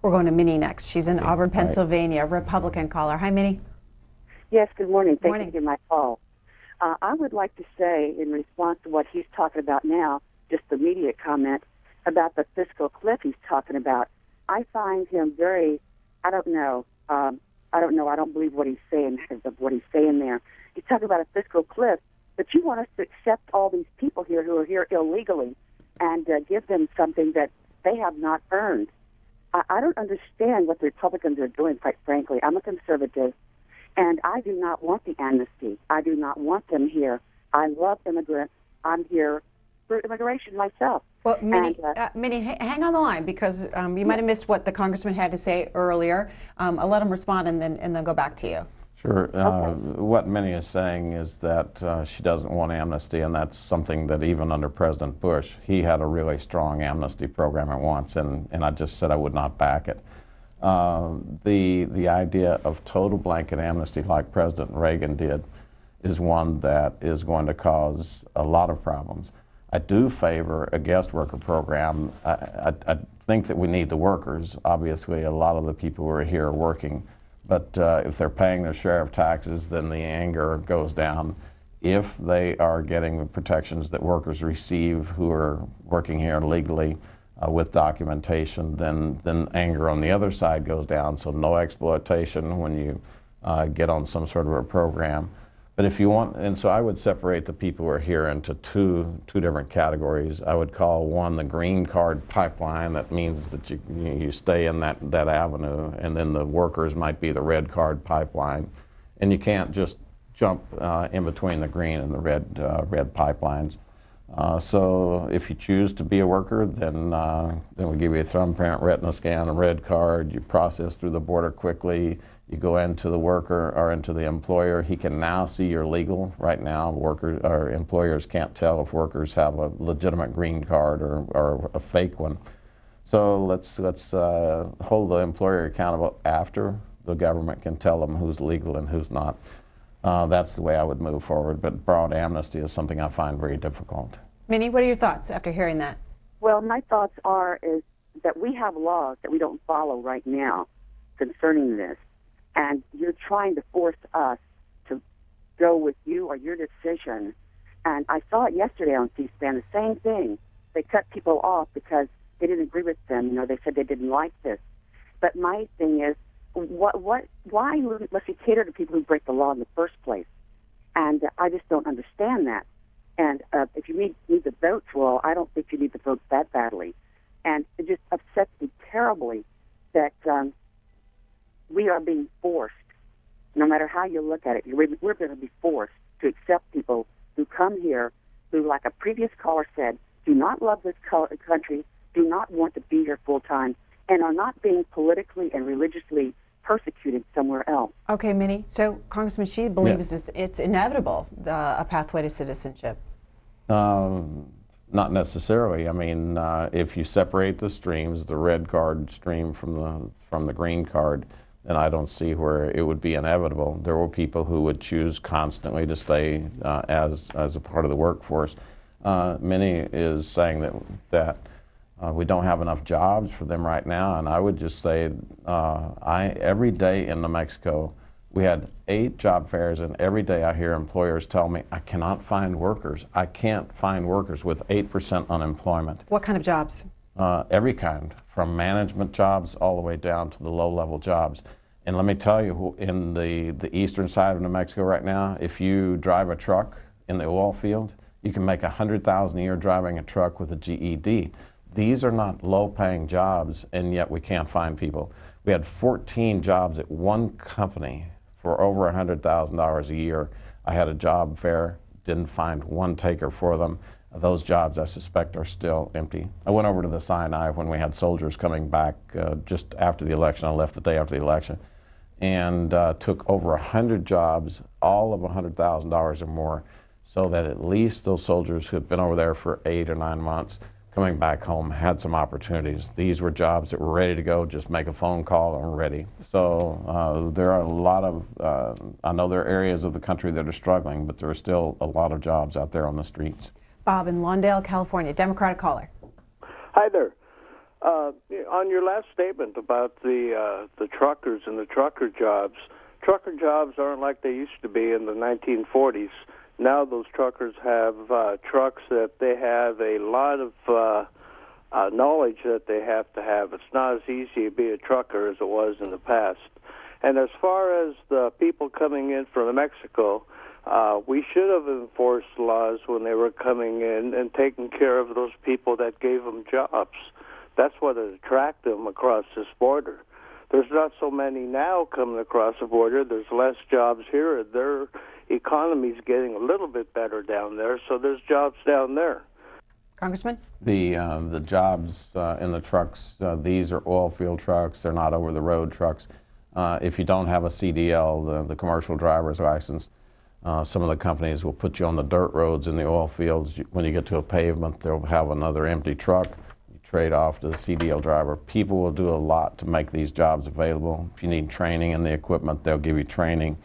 We're going to Minnie next. She's in Auburn, Hi. Pennsylvania, Republican caller. Hi, Minnie. Yes, good morning. Thank Morning. you for my call. I would like to say, in response to what he's talking about now, just the immediate comment about the fiscal cliff he's talking about. I find him very, I don't know, I don't believe what he's saying because of what he's saying there. He's talking about a fiscal cliff, but you want us to accept all these people here who are here illegally and give them something that they have not earned. I don't understand what the Republicans are doing, quite frankly. I'm a conservative, and I do not want the amnesty. I do not want them here. I love immigrants. I'm here for immigration myself. Well, Minnie, hang on the line because you might have missed what the congressman had to say earlier. I'll let him respond and then go back to you. Sure. Okay. What Minnie is saying is that she doesn't want amnesty, and that's something that even under President Bush, he had a really strong amnesty program at once, and I just said I would not back it. The idea of total blanket amnesty like President Reagan did is one that is going to cause a lot of problems. I do favor a guest worker program. I think that we need the workers. Obviously, a lot of the people who are here are working. But if they're paying their share of taxes, then the anger goes down. If they are getting the protections that workers receive who are working here legally with documentation, then anger on the other side goes down. So no exploitation when you get on some sort of a program. But if you want, and so I would separate the people who are here into two different categories. I would call one the green card pipeline. That means that you stay in that avenue, and then the workers might be the red card pipeline. And you can't just jump in between the green and the red pipelines. So if you choose to be a worker, then we give you a thumbprint, retina scan, a red card. You process through the border quickly. You go into the worker or into the employer. He can now see you're legal. Right now, workers or employers can't tell if workers have a legitimate green card or a fake one. So let's hold the employer accountable after the government can tell them who's legal and who's not. That's the way I would move forward. But broad amnesty is something I find very difficult. Minnie, what are your thoughts after hearing that? Well, my thoughts is that we have laws that we don't follow right now concerning this. And you're trying to force us to go with you or your decision. And I saw it yesterday on C-SPAN, the same thing. They cut people off because they didn't agree with them. You know, they said they didn't like this. But my thing is, why must we cater to people who break the law in the first place? And I just don't understand that. And if you need the votes, well, I don't think you need the votes that badly. And it just upsets me terribly that we are being forced, no matter how you look at it, we're going to be forced to accept people who come here who, like a previous caller said, do not love this country, do not want to be here full time, and are not being politically and religiously persecuted somewhere else. Okay, Minnie. So Congressman, she believes it's inevitable, a pathway to citizenship. Not necessarily. I mean, if you separate the streams, the red card stream from the green card, then I don't see where it would be inevitable. There were people who would choose constantly to stay as a part of the workforce. Minnie is saying that we don't have enough jobs for them right now, and I would just say every day in New Mexico we had 8 job fairs, and every day I hear employers tell me, I cannot find workers. I can't find workers with 8% unemployment. What kind of jobs? Every kind, from management jobs all the way down to the low-level jobs. And let me tell you, in the eastern side of New Mexico right now, if you drive a truck in the oil field, you can make $100,000 a year driving a truck with a GED. These are not low-paying jobs, and yet we can't find people. We had 14 jobs at one company for over $100,000 a year. I had a job fair, didn't find one taker for them. Those jobs, I suspect, are still empty. I went over to the Sinai when we had soldiers coming back just after the election. I left the day after the election, and took over 100 jobs, all of $100,000 or more, so that at least those soldiers who had been over there for 8 or 9 months coming back home had some opportunities. These were jobs that were ready to go, just make a phone call and ready. So there are a lot of, I know there are areas of the country that are struggling, but there are still a lot of jobs out there on the streets. Bob in Lawndale, California, Democratic caller. Hi there. On your last statement about the truckers and the trucker jobs aren't like they used to be in the 1940s. Now those truckers have trucks that they have a lot of knowledge that they have to have. It's not as easy to be a trucker as it was in the past. And as far as the people coming in from Mexico, we should have enforced laws when they were coming in and taking care of those people that gave them jobs. That's what attracted them across this border. There's not so many now coming across the border. There's less jobs here. Their economy's getting a little bit better down there, so there's jobs down there. Congressman? The jobs in the trucks, these are oil field trucks. They're not over-the-road trucks. If you don't have a CDL, the commercial driver's license, some of the companies will put you on the dirt roads in the oil fields. When you get to a pavement, they'll have another empty truck. You trade off to the CDL driver. People will do a lot to make these jobs available. If you need training in the equipment, they'll give you training.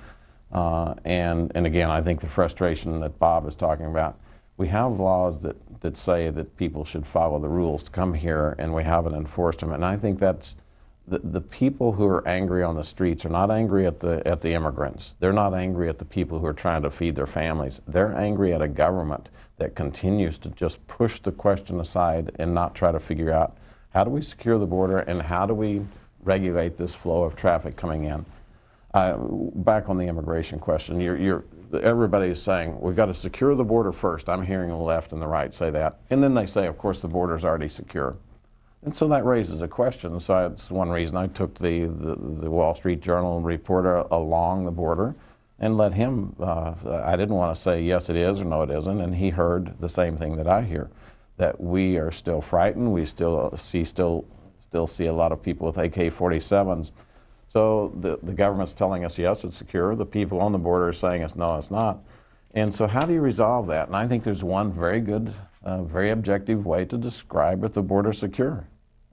And again, I think the frustration that Bob is talking about, we have laws that say that people should follow the rules to come here, and we haven't enforced them. And I think that's the people who are angry on the streets are not angry at the immigrants. They're not angry at the people who are trying to feed their families. They're angry at a government that continues to just push the question aside and not try to figure out how do we secure the border and how do we regulate this flow of traffic coming in. Back on the immigration question, everybody is saying we've got to secure the border first. I'm hearing the left and the right say that. And then they say, of course, the border's already secure. And so that raises a question. So that's one reason I took the Wall Street Journal reporter along the border and let him, I didn't want to say yes it is or no it isn't, and he heard the same thing that I hear, that we are still frightened. We still see a lot of people with AK-47s. So the government's telling us, yes, it's secure. The people on the border are saying, no, it's not. And so how do you resolve that? And I think there's one very good, very objective way to describe if the border's secure.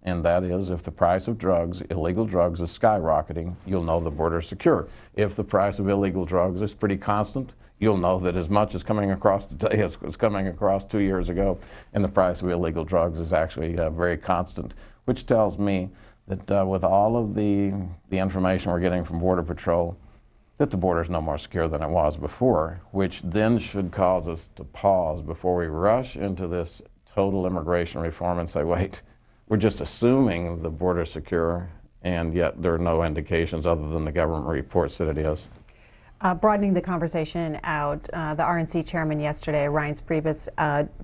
And that is if the price of drugs, illegal drugs, is skyrocketing, you'll know the border's secure. If the price of illegal drugs is pretty constant, you'll know that as much as coming across today as was coming across 2 years ago, and the price of illegal drugs is actually very constant, which tells me that with all of the information we're getting from Border Patrol, that the border is no more secure than it was before, which then should cause us to pause before we rush into this total immigration reform and say, wait, we're just assuming the border is secure, and yet there are no indications other than the government reports that it is. Broadening the conversation out, the RNC chairman yesterday, Ryan Priebus,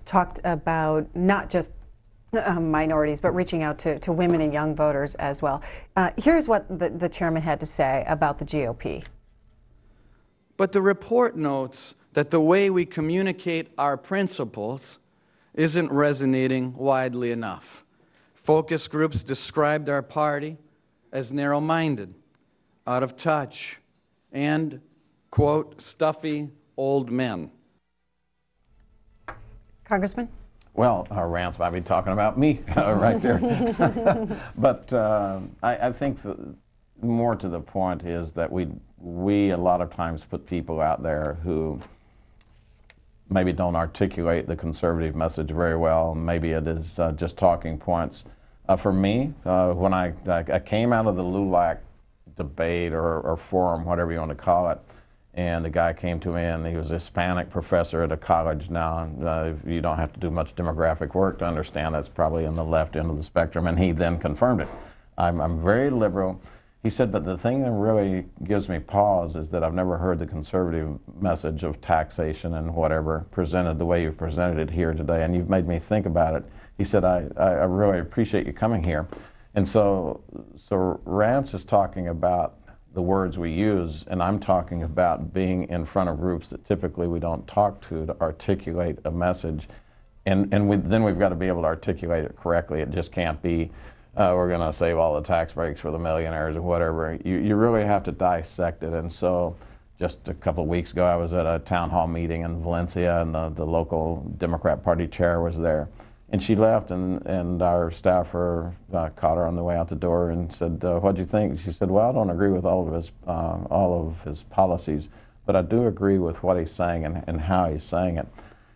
talked about not just minorities, but reaching out to women and young voters as well. Here's what the chairman had to say about the GOP. But the report notes that the way we communicate our principles isn't resonating widely enough. Focus groups described our party as narrow-minded, out of touch, and, quote, stuffy old men. Congressman? Well, Rance might be talking about me right there. But I think more to the point is that we a lot of times put people out there who maybe don't articulate the conservative message very well. Maybe it is just talking points. For me, when I came out of the LULAC debate or forum, whatever you want to call it, and the guy came to me, and he was a Hispanic professor at a college now. You don't have to do much demographic work to understand that's probably in the left end of the spectrum, and he then confirmed it. I'm very liberal. He said, but the thing that really gives me pause is that I've never heard the conservative message of taxation and whatever presented the way you presented it here today, and you've made me think about it. He said, I really appreciate you coming here. And so Rance is talking about the words we use, and I'm talking about being in front of groups that typically we don't talk to articulate a message, and then we've got to be able to articulate it correctly. It just can't be, we're going to save all the tax breaks for the millionaires or whatever. You really have to dissect it. And so just a couple of weeks ago, I was at a town hall meeting in Valencia, and the local Democrat Party chair was there. And she left, and our staffer caught her on the way out the door and said, what'd you think? She said, well, I don't agree with all of his policies, but I do agree with what he's saying and how he's saying it.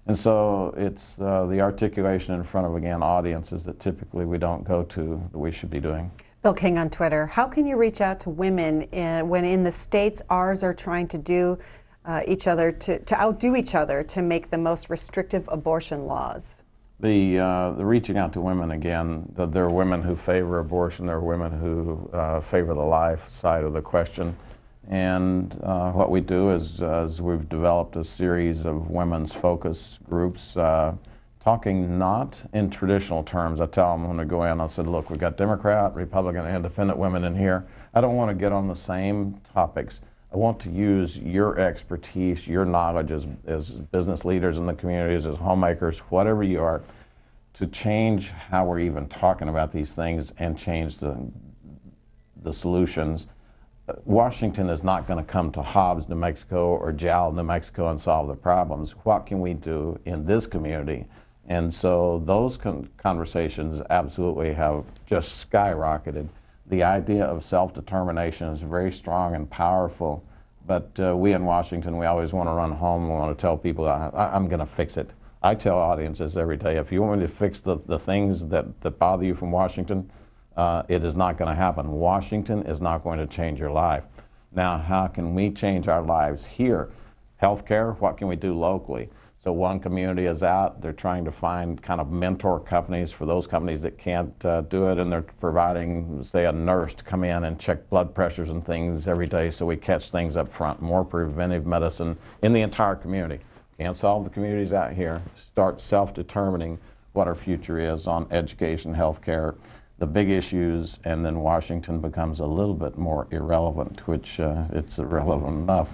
And so it's the articulation in front of, again, audiences that typically we don't go to that we should be doing. Bill King on Twitter. How can you reach out to women when in the states ours are trying to do each other, to outdo each other to make the most restrictive abortion laws? The reaching out to women, again, there are women who favor abortion, there are women who favor the life side of the question. And what we do is we've developed a series of women's focus groups, talking not in traditional terms. I tell them when we go in, I said, look, we've got Democrat, Republican, and independent women in here. I don't want to get on the same topics. I want to use your expertise, your knowledge as business leaders in the communities, as homemakers, whatever you are, to change how we're even talking about these things and change the solutions. Washington is not going to come to Hobbs, New Mexico, or Jowell, New Mexico, and solve the problems. What can we do in this community? And so those conversations absolutely have just skyrocketed. The idea of self-determination is very strong and powerful, but we in Washington, we always want to run home. We want to tell people, I'm going to fix it. I tell audiences every day, if you want me to fix the things that bother you from Washington, it is not going to happen. Washington is not going to change your life. Now, how can we change our lives here? Healthcare, what can we do locally? So one community is out, they're trying to find kind of mentor companies for those companies that can't do it, and they're providing, say, a nurse to come in and check blood pressures and things every day so we catch things up front, more preventive medicine in the entire community. Can't solve the communities out here. Start self-determining what our future is on education, healthcare, the big issues, and then Washington becomes a little bit more irrelevant, which it's irrelevant enough.